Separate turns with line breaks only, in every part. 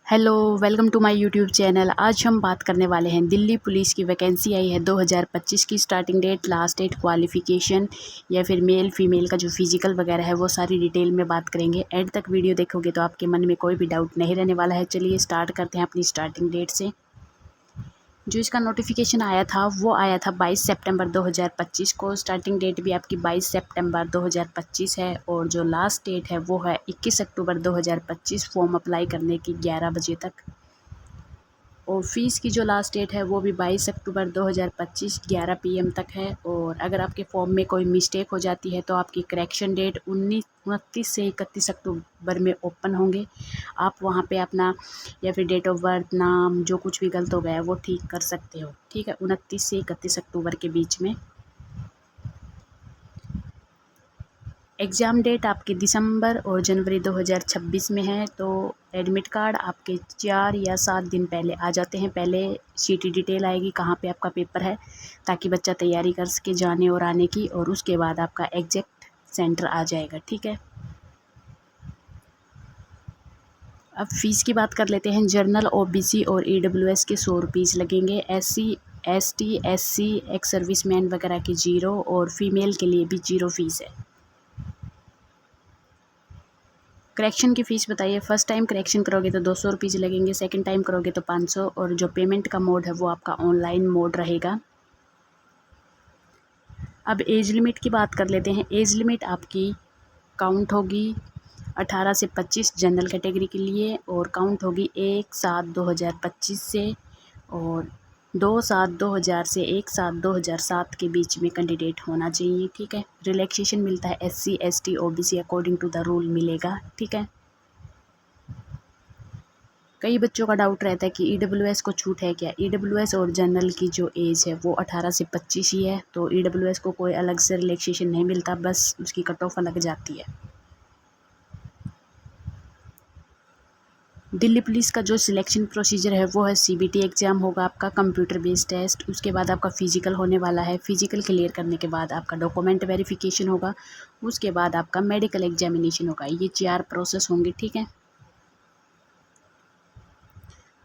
Hello, welcome to my YouTube channel. आज हम बात करने वाले हैं दिल्ली पुलिस की वैकेंसी आई है 2025 की। Starting date, last date, qualification या फिर मेल फीमेल का जो फिजिकल वगैरह है वो सारी डिटेल में बात करेंगे। एंड तक वीडियो देखोगे तो आपके मन में कोई भी डाउट नहीं रहने वाला है। चलिए स्टार्ट करते हैं अपनी स्टार्टिंग डेट से। जो इसका नोटिफिकेशन आया था वो आया था 22 सितंबर 2025 को। स्टार्टिंग डेट भी आपकी 22 सितंबर 2025 है और जो लास्ट डेट है वो है 21 अक्टूबर 2025 फॉर्म अप्लाई करने की 11 बजे तक। और फ़ीस की जो लास्ट डेट है वो भी 22 अक्टूबर 2025 11 PM तक है। और अगर आपके फॉर्म में कोई मिस्टेक हो जाती है तो आपकी करेक्शन डेट 29 से 31 अक्टूबर में ओपन होंगे। आप वहाँ पे अपना या फिर डेट ऑफ बर्थ, नाम, जो कुछ भी गलत हो गया है वो ठीक कर सकते हो। ठीक है, 29 से 31 अक्टूबर के बीच में। एग्ज़ाम डेट आपके दिसंबर और जनवरी 2026 में है। तो एडमिट कार्ड आपके 4 या 7 दिन पहले आ जाते हैं। पहले सीटी डिटेल आएगी कहाँ पे आपका पेपर है, ताकि बच्चा तैयारी कर सके जाने और आने की, और उसके बाद आपका एग्जैक्ट सेंटर आ जाएगा। ठीक है, अब फ़ीस की बात कर लेते हैं। जर्नल, ओबीसी और ईडब्ल्यूएस के 100 रुपीज़ लगेंगे। SC ST SC ex serviceman वगैरह के 0 और फीमेल के लिए भी 0 फ़ीस है। करेक्शन की फ़ीस बताइए। फ़र्स्ट टाइम करेक्शन करोगे तो 200 रुपीज़ लगेंगे, सेकंड टाइम करोगे तो 500, और जो पेमेंट का मोड है वो आपका ऑनलाइन मोड रहेगा। अब एज लिमिट की बात कर लेते हैं। एज लिमिट आपकी काउंट होगी 18 से 25 जनरल कैटेगरी के लिए, और काउंट होगी 1/7/2025 से, और 2/7/2000 से 1/7/2007 के बीच में कैंडिडेट होना चाहिए। ठीक है, रिलैक्सेशन मिलता है SC ST OBC according to the rule मिलेगा। ठीक है, कई बच्चों का डाउट रहता है कि ईडब्ल्यूएस को छूट है क्या। ईडब्ल्यूएस और जनरल की जो एज है वो 18 से 25 ही है। तो ईडब्ल्यूएस को कोई अलग से रिलैक्सेशन नहीं मिलता, बस उसकी कट ऑफ अलग जाती है। दिल्ली पुलिस का जो सिलेक्शन प्रोसीजर है वो है CBT एग्ज़ाम होगा आपका, कंप्यूटर बेस्ड टेस्ट। उसके बाद आपका फ़िज़िकल होने वाला है। फ़िज़िकल क्लियर करने के बाद आपका डॉक्यूमेंट वेरिफिकेशन होगा। उसके बाद आपका मेडिकल एग्जामिनेशन होगा। ये 4 प्रोसेस होंगे। ठीक है,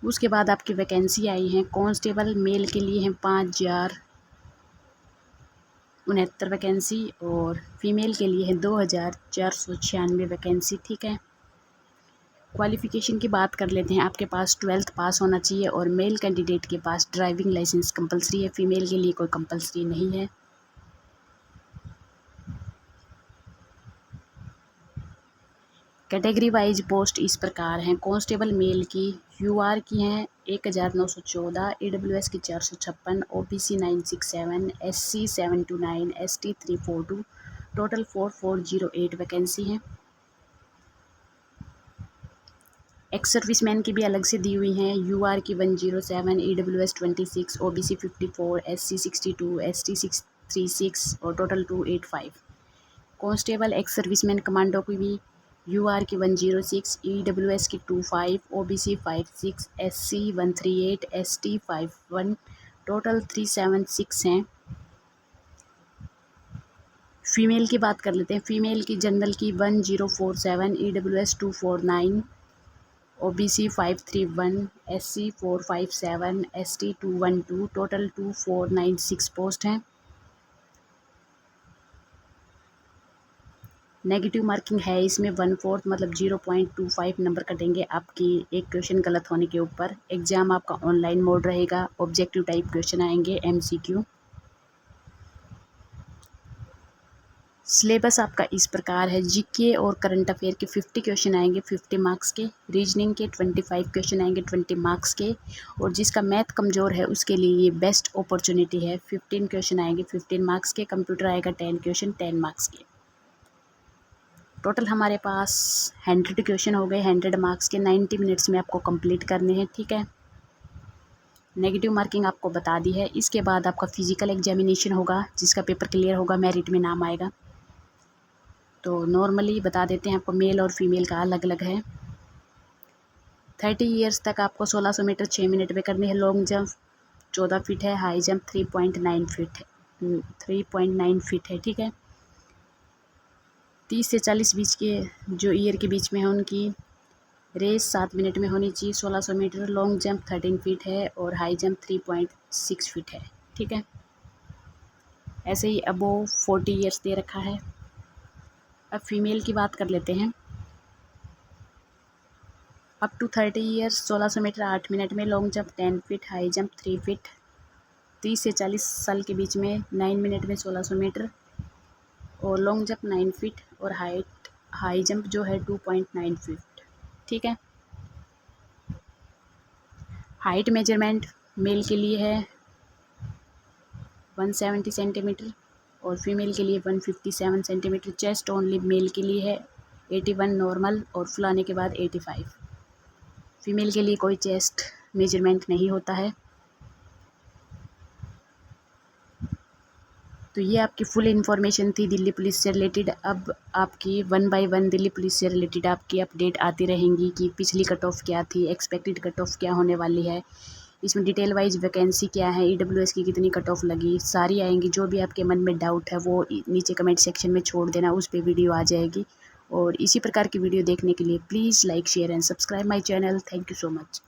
उसके बाद आपकी वैकेंसी आई है। कांस्टेबल मेल के लिए हैं 5069 वैकेंसी, और फीमेल के लिए है 2496 वैकेंसी। ठीक है, क्वालिफ़िकेशन की बात कर लेते हैं। आपके पास 12th पास होना चाहिए, और मेल कैंडिडेट के पास ड्राइविंग लाइसेंस कंपलसरी है। फीमेल के लिए कोई कंपलसरी नहीं है। कैटेगरी वाइज पोस्ट इस प्रकार हैं। कांस्टेबल मेल की UR की हैं 1914, EWS की 456, OBC 967, SC 729, ST 342, total 4408 vacancy हैं। एक्स सर्विसमैन की भी अलग से दी हुई हैं। UR की 107, EWS 26, OBC 54, SC 62, ST 636 और total 285। Constable ex serviceman commando की भी UR की 106, EWS की 25, OBC 56, SC 138, ST 51, टोटल 376 हैं। फीमेल की बात कर लेते हैं। फीमेल की जनरल की 1047, EWS 249, OBC 531, SC 457, ST 212, total 2496 post हैं। नेगेटिव मार्किंग है इसमें 1/4 मतलब 0.25 नंबर कटेंगे आपकी एक क्वेश्चन गलत होने के ऊपर। एग्ज़ाम आपका ऑनलाइन मोड रहेगा। ऑब्जेक्टिव टाइप क्वेश्चन आएंगे, MCQ। सिलेबस आपका इस प्रकार है। GK और करंट अफेयर के 50 क्वेश्चन आएंगे 50 मार्क्स के। रीजनिंग के 25 क्वेश्चन आएंगे 20 मार्क्स के। और जिसका मैथ कमज़ोर है उसके लिए ये बेस्ट अपॉर्चुनिटी है। 15 क्वेश्चन आएंगे 15 मार्क्स के। कंप्यूटर आएगा 10 क्वेश्चन 10 मार्क्स के। टोटल हमारे पास 100 क्वेश्चन हो गए 100 मार्क्स के। 90 मिनट्स में आपको कंप्लीट करने हैं। ठीक है, नेगेटिव मार्किंग आपको बता दी है। इसके बाद आपका फिजिकल एग्जामिनेशन होगा, जिसका पेपर क्लियर होगा मेरिट में नाम आएगा। तो नॉर्मली बता देते हैं आपको, मेल और फीमेल का अलग अलग है। 30 ईयर्स तक आपको 1600 मीटर 6 मिनट में करनी है। लॉन्ग जंप 14 फीट है। हाई जंप 3.9 फीट है 3.9 फीट है। ठीक है, 30 से 40 बीच के जो ईयर के बीच में है उनकी रेस 7 मिनट में होनी चाहिए। 1600 मीटर, लॉन्ग जंप 13 फीट है और हाई जंप 3.6 फीट है। ठीक है, ऐसे ही अबोव 40 ईयर्स दे रखा है। अब फीमेल की बात कर लेते हैं। Up to 30 years, 1600 metre 8 minute में, long jump 10 feet, high jump 3 feet. 30 से 40 साल के बीच में 9 मिनट में 1600 मीटर और लॉन्ग जंप 9 फीट और हाई जंप जो है 2.9 फीट। ठीक है, हाइट मेजरमेंट मेल के लिए है 170 सेंटीमीटर और फीमेल के लिए 157 सेंटीमीटर। चेस्ट ओनली मेल के लिए है 81 नॉर्मल और फुलाने के बाद 85। फीमेल के लिए कोई चेस्ट मेजरमेंट नहीं होता है। तो ये आपकी फुल इन्फॉर्मेशन थी दिल्ली पुलिस से रिलेटेड। अब आपकी 1 बाय 1 दिल्ली पुलिस से रिलेटेड आपकी अपडेट आती रहेंगी कि पिछली कट ऑफ क्या थी, एक्सपेक्टेड कट ऑफ क्या होने वाली है, इसमें डिटेल वाइज वैकेंसी क्या है, ईडब्ल्यूएस की कितनी कट ऑफ लगी, सारी आएंगी। जो भी आपके मन में डाउट है वो नीचे कमेंट सेक्शन में छोड़ देना, उस पर वीडियो आ जाएगी। और इसी प्रकार की वीडियो देखने के लिए please like share and subscribe my channel. Thank you so much.